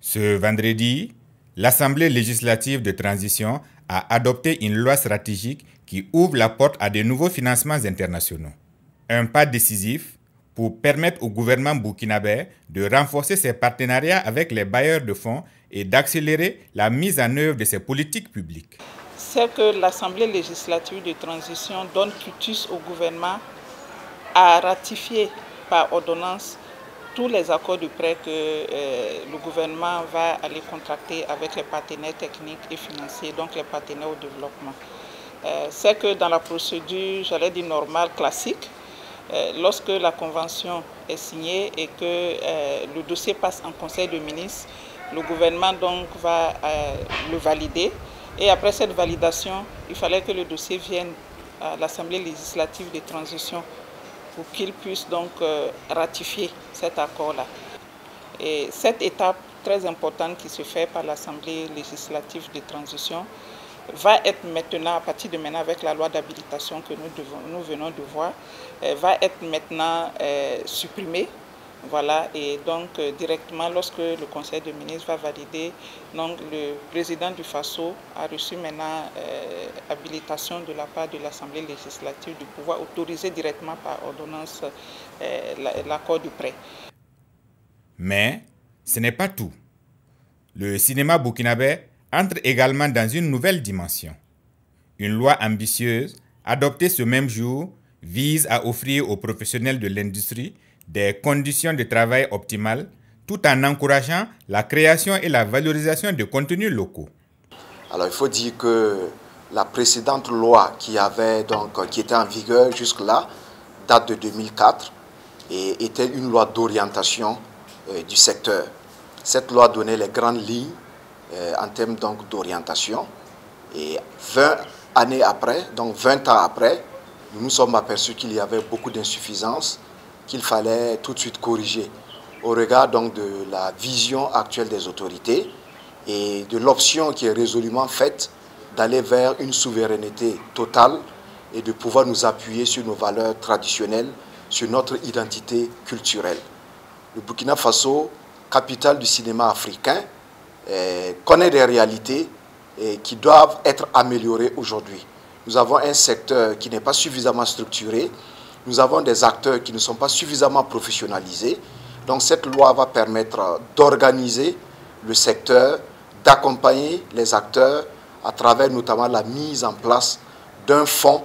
Ce vendredi, l'Assemblée législative de transition a adopté une loi stratégique qui ouvre la porte à de nouveaux financements internationaux. Un pas décisif pour permettre au gouvernement burkinabé de renforcer ses partenariats avec les bailleurs de fonds et d'accélérer la mise en œuvre de ses politiques publiques. C'est que l'Assemblée législative de transition donne quitus au gouvernement à ratifier par ordonnance tous les accords de prêt que le gouvernement va aller contracter avec les partenaires techniques et financiers, donc les partenaires au développement. C'est que dans la procédure, j'allais dire normale, classique, lorsque la convention est signée et que le dossier passe en conseil de ministres, le gouvernement donc va le valider. Et après cette validation, il fallait que le dossier vienne à l'Assemblée législative de transition pour qu'il puisse donc ratifier cet accord-là. Et cette étape très importante qui se fait par l'Assemblée législative de transition va être maintenant, à partir de maintenant, avec la loi d'habilitation que nous venons de voir, va être maintenant supprimée. Voilà, et donc directement, lorsque le Conseil des ministres va valider, donc, le président du FASO a reçu maintenant habilitation de la part de l'Assemblée législative de pouvoir autoriser directement par ordonnance l'accord du prêt. Mais ce n'est pas tout. Le cinéma burkinabé entre également dans une nouvelle dimension. Une loi ambitieuse, adoptée ce même jour, vise à offrir aux professionnels de l'industrie des conditions de travail optimales, tout en encourageant la création et la valorisation de contenus locaux. Alors il faut dire que la précédente loi qui était en vigueur jusque-là date de 2004 et était une loi d'orientation du secteur. Cette loi donnait les grandes lignes en termes d'orientation, et 20 années après, donc 20 ans après, nous nous sommes aperçus qu'il y avait beaucoup d'insuffisances qu'il fallait tout de suite corriger au regard donc de la vision actuelle des autorités et de l'option qui est résolument faite d'aller vers une souveraineté totale et de pouvoir nous appuyer sur nos valeurs traditionnelles, sur notre identité culturelle. Le Burkina Faso, capitale du cinéma africain, connaît des réalités qui doivent être améliorées aujourd'hui. Nous avons un secteur qui n'est pas suffisamment structuré. Nous avons des acteurs qui ne sont pas suffisamment professionnalisés. Donc cette loi va permettre d'organiser le secteur, d'accompagner les acteurs à travers notamment la mise en place d'un fonds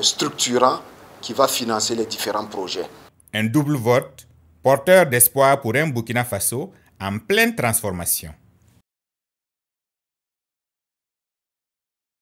structurant qui va financer les différents projets. Un double vote porteur d'espoir pour un Burkina Faso en pleine transformation.